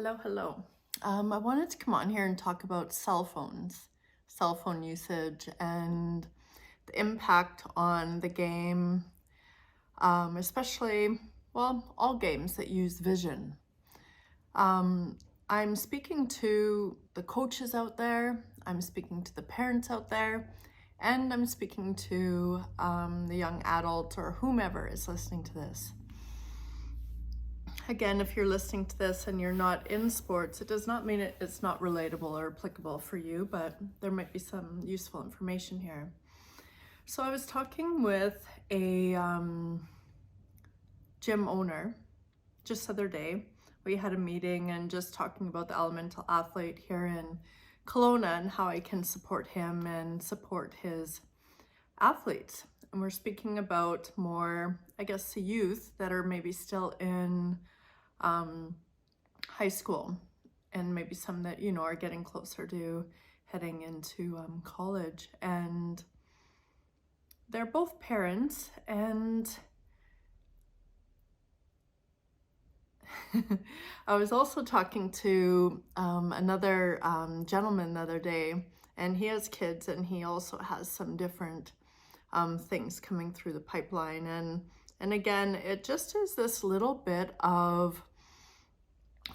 Hello. I wanted to come on here and talk about cell phones, cell phone usage, and the impact on the game, especially, well, all games that use vision. Um, I'm speaking to the coaches out there, I'm speaking to the parents out there, and I'm speaking to the young adult or whomever is listening to this. Again, if you're listening to this and you're not in sports, it does not mean it's not relatable or applicable for you, but there might be some useful information here. So I was talking with a gym owner just the other day. We had a meeting and just talking about the elemental athlete here in Kelowna and how I can support him and support his athletes. And we're speaking about more, I guess, the youth that are maybe still in high school, and maybe some that are getting closer to heading into college, and they're both parents. And I was also talking to another gentleman the other day, and he has kids, and he also has some different things coming through the pipeline, and again, it just is this little bit of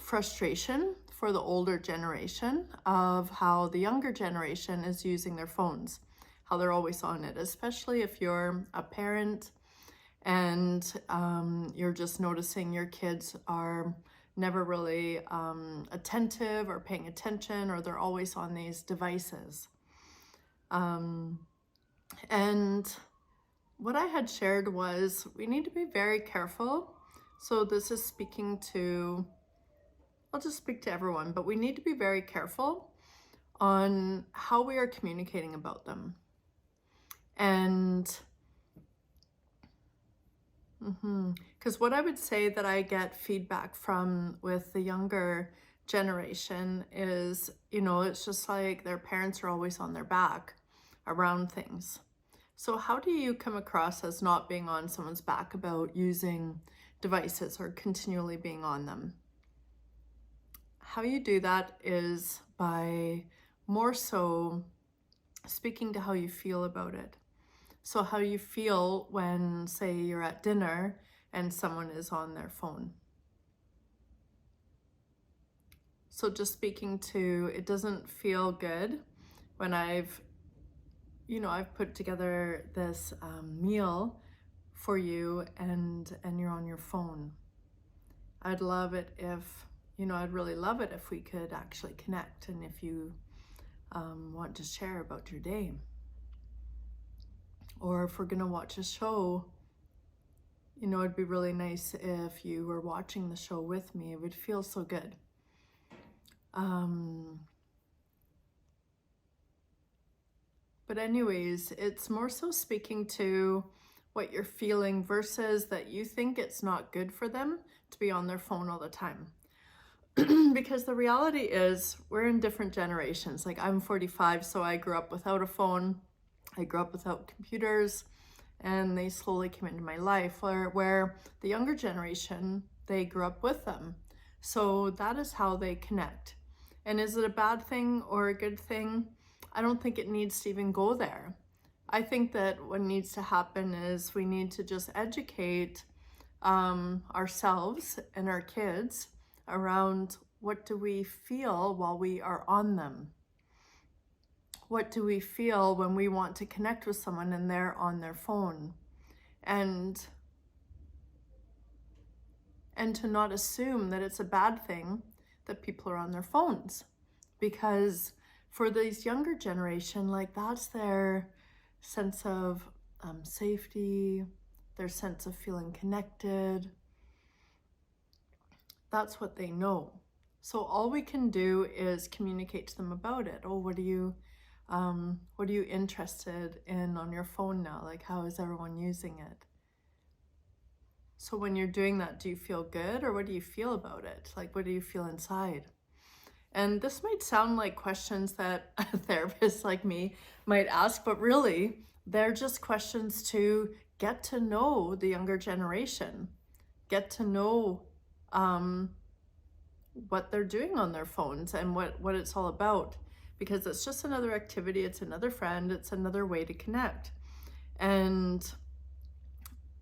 frustration for the older generation of how the younger generation is using their phones, how they're always on it, especially if you're a parent and you're just noticing your kids are never really attentive or paying attention, or they're always on these devices. And what I had shared was we need to be very careful. So this is speaking to, I'll just speak to everyone, but we need to be very careful on how we are communicating about them. And because what I would say that I get feedback from with the younger generation is, it's just like their parents are always on their back around things. So how do you come across as not being on someone's back about using devices or continually being on them? How you do that is by more so speaking to how you feel about it. So how you feel when, say, you're at dinner and someone is on their phone. So just speaking to, it doesn't feel good when I've put together this meal for you and you're on your phone. I'd love it if, I'd really love it if we could actually connect, and if you want to share about your day. Or if we're gonna watch a show, it'd be really nice if you were watching the show with me. It would feel so good. But anyways, it's more so speaking to what you're feeling versus that you think it's not good for them to be on their phone all the time. Because the reality is we're in different generations. Like, I'm 45, so I grew up without a phone. I grew up without computers, and they slowly came into my life, where the younger generation, they grew up with them. So that is how they connect. And is it a bad thing or a good thing? I don't think it needs to even go there. I think that what needs to happen is we need to just educate ourselves and our kids around what do we feel while we are on them. What do we feel when we want to connect with someone and they're on their phone? And to not assume that it's a bad thing that people are on their phones. Because for this younger generation, like, that's their sense of safety, their sense of feeling connected. That's what they know. So all we can do is communicate to them about it. Oh, what are you interested in on your phone now? Like, how is everyone using it? So when you're doing that, do you feel good, or what do you feel about it? Like, what do you feel inside? And this might sound like questions that a therapist like me might ask, but really, they're just questions to get to know the younger generation, get to know what they're doing on their phones and what it's all about, because it's just another activity, it's another friend, it's another way to connect. And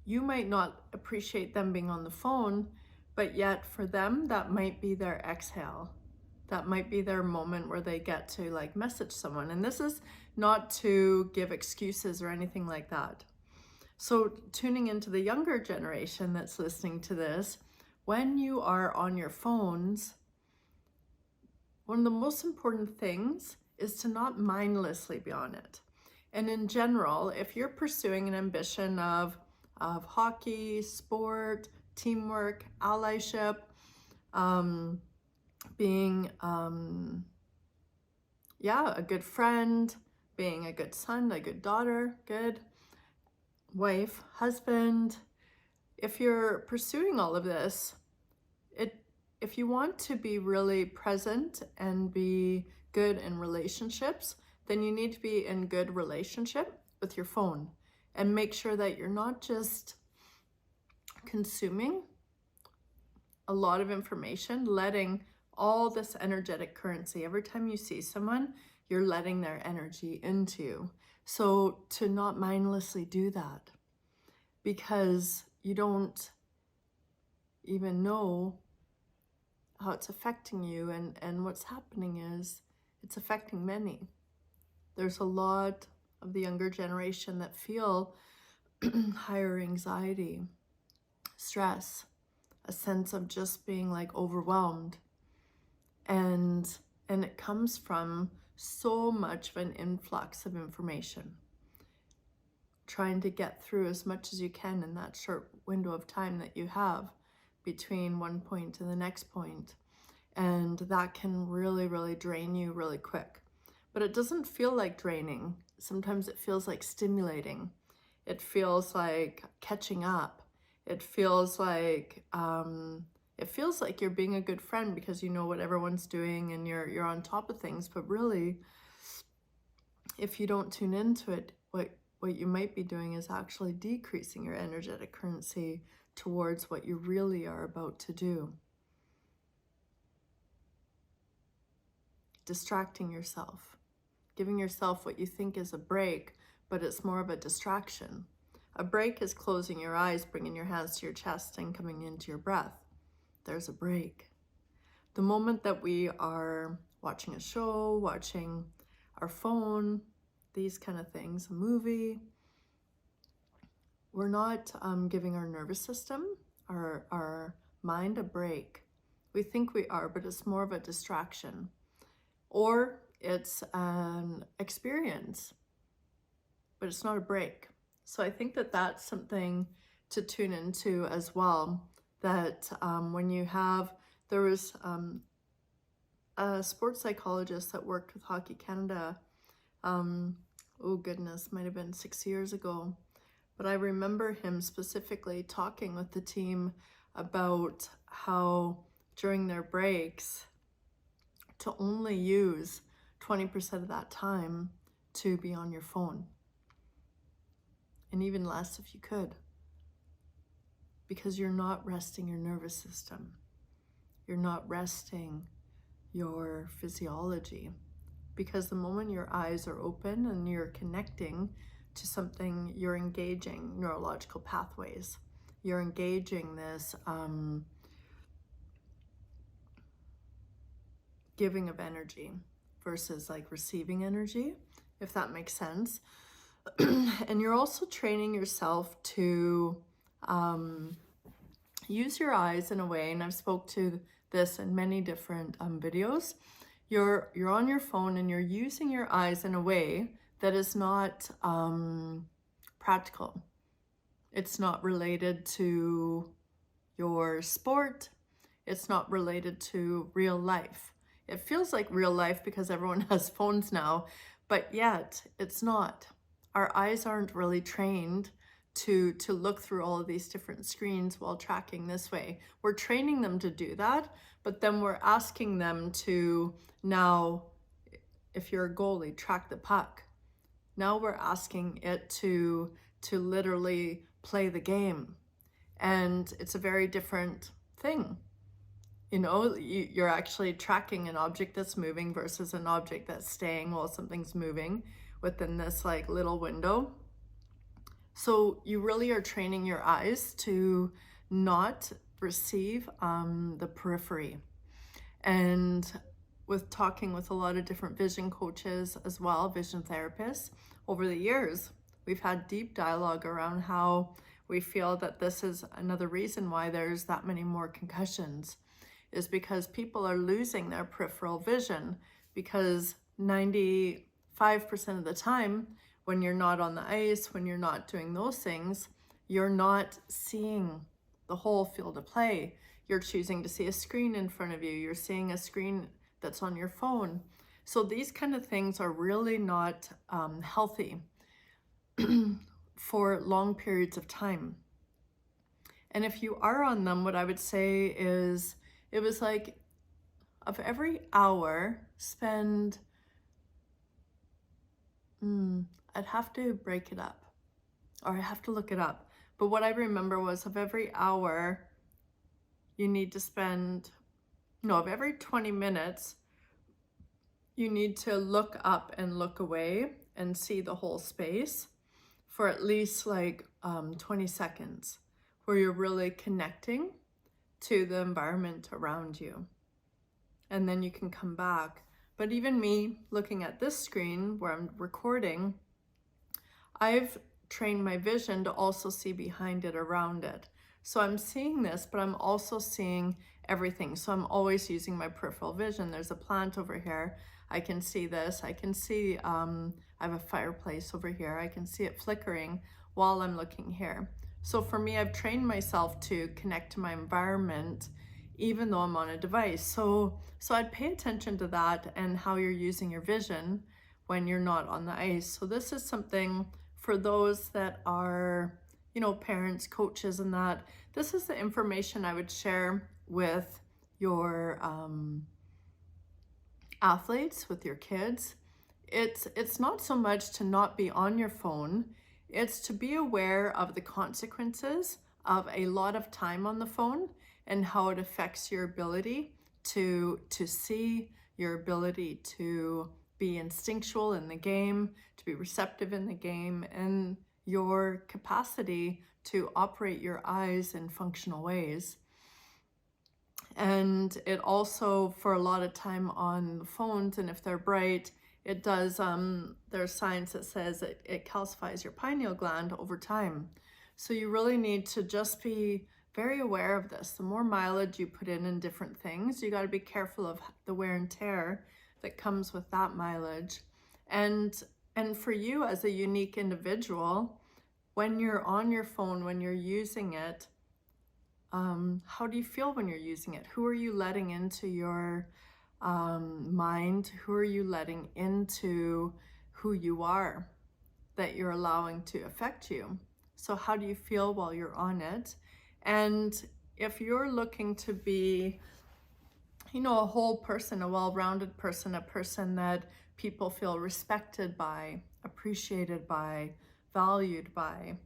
you might not appreciate them being on the phone, but yet for them, that might be their exhale. That might be their moment where they get to like message someone. And this is not to give excuses or anything like that. So tuning into the younger generation that's listening to this, when you are on your phones, one of the most important things is to not mindlessly be on it. And in general, if you're pursuing an ambition of hockey, sport, teamwork, allyship, being a good friend, being a good son, a good daughter, good wife, husband, if you're pursuing all of this, if you want to be really present and be good in relationships, then you need to be in good relationship with your phone, and make sure that you're not just consuming a lot of information, letting all this energetic currency, every time you see someone, you're letting their energy into you. So to not mindlessly do that, because you don't even know how it's affecting you, and what's happening is it's affecting many. There's a lot of the younger generation that feel higher anxiety, stress, a sense of just being like overwhelmed. And it comes from so much of an influx of information. Trying to get through as much as you can in that short window of time that you have between one point to the next point. And that can really, really drain you really quick. But it doesn't feel like draining. Sometimes it feels like stimulating. It feels like catching up. It feels like you're being a good friend because you know what everyone's doing and you're on top of things. But really, if you don't tune into it, what you might be doing is actually decreasing your energetic currency towards what you really are about to do. Distracting yourself, giving yourself what you think is a break, but it's more of a distraction. A break is closing your eyes, bringing your hands to your chest, and coming into your breath. There's a break. The moment that we are watching a show, watching our phone, these kind of things, a movie, we're not giving our nervous system, our mind a break. We think we are, but it's more of a distraction. Or it's an experience, but it's not a break. So I think that that's something to tune into as well, that when you have, there was a sports psychologist that worked with Hockey Canada, oh goodness, might have been 6 years ago, but I remember him specifically talking with the team about how during their breaks to only use 20% of that time to be on your phone, and even less if you could, because you're not resting your nervous system. You're not resting your physiology, because the moment your eyes are open and you're connecting to something, you're engaging neurological pathways. You're engaging this giving of energy versus like receiving energy, if that makes sense. And you're also training yourself to use your eyes in a way, and I've spoke to this in many different videos. You're on your phone and you're using your eyes in a way that is not practical. It's not related to your sport. It's not related to real life. It feels like real life because everyone has phones now, but yet it's not. Our eyes aren't really trained to look through all of these different screens while tracking this way. We're training them to do that, but then we're asking them to now, if you're a goalie, track the puck. Now we're asking it to literally play the game. And it's a very different thing. You know, you're actually tracking an object that's moving versus an object that's staying while something's moving within this like little window. So you really are training your eyes to not receive the periphery. And with talking with a lot of different vision coaches as well, vision therapists, over the years, we've had deep dialogue around how we feel that this is another reason why there's that many more concussions, is because people are losing their peripheral vision, because 95% of the time when you're not on the ice, when you're not doing those things, you're not seeing the whole field of play. You're choosing to see a screen in front of you. You're seeing a screen that's on your phone. So these kind of things are really not healthy for long periods of time. And if you are on them, what I would say is, it was like, of every hour, spend, I'd have to break it up, or I have to look it up. But what I remember was, of every hour, you need to spend, no, of every 20 minutes, you need to look up and look away and see the whole space for at least like 20 seconds, where you're really connecting to the environment around you. And then you can come back. But even me looking at this screen where I'm recording, I've trained my vision to also see behind it, around it. So I'm seeing this, but I'm also seeing everything. So I'm always using my peripheral vision. There's a plant over here. I can see this. I can see, I have a fireplace over here. I can see it flickering while I'm looking here. So for me, I've trained myself to connect to my environment, even though I'm on a device. So I'd pay attention to that and how you're using your vision when you're not on the ice. So this is something for those that are, you know, parents, coaches, and that. This is the information I would share with your athletes, with your kids. It's not so much to not be on your phone, it's to be aware of the consequences of a lot of time on the phone and how it affects your ability to see, your ability to be instinctual in the game, to be receptive in the game, and your capacity to operate your eyes in functional ways. And it also, for a lot of time on the phones, and if they're bright, it does, there's science that says it calcifies your pineal gland over time. So you really need to just be very aware of this. The more mileage you put in different things, you got to be careful of the wear and tear that comes with that mileage. And for you as a unique individual, when you're on your phone, when you're using it, how do you feel when you're using it? Who are you letting into your mind? Who are you letting into who you are that you're allowing to affect you? So how do you feel while you're on it? And if you're looking to be, you know, a whole person, a well-rounded person, a person that people feel respected by, appreciated by, valued by,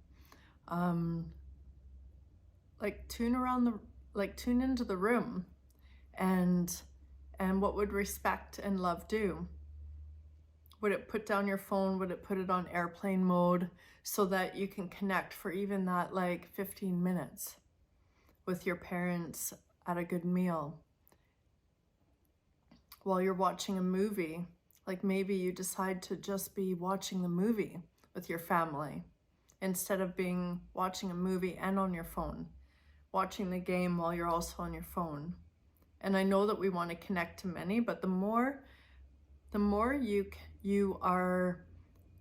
tune into the room, and what would respect and love do? Would it put down your phone? Would it put it on airplane mode so that you can connect for even that like 15 minutes with your parents at a good meal? While you're watching a movie, like maybe you decide to just be watching the movie with your family instead of watching a movie and on your phone, watching the game while you're also on your phone. And I know that we want to connect to many, but the more you are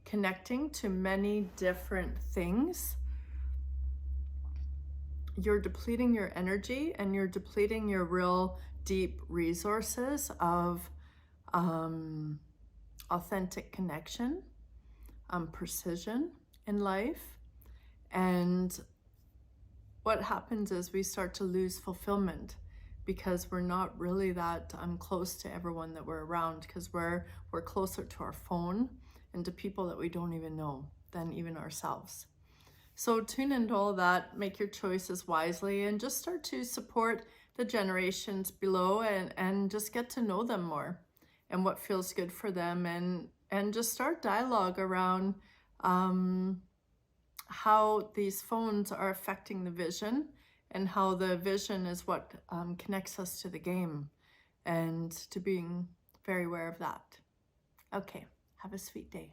connecting to many different things, you're depleting your energy and you're depleting your real deep resources of authentic connection, precision in life. And what happens is we start to lose fulfillment because we're not really that close to everyone that we're around, because we're closer to our phone and to people that we don't even know than even ourselves. So tune into all that, make your choices wisely, and just start to support the generations below and just get to know them more and what feels good for them, and just start dialogue around how these phones are affecting the vision and how the vision is what connects us to the game, and to being very aware of that. Okay, have a sweet day.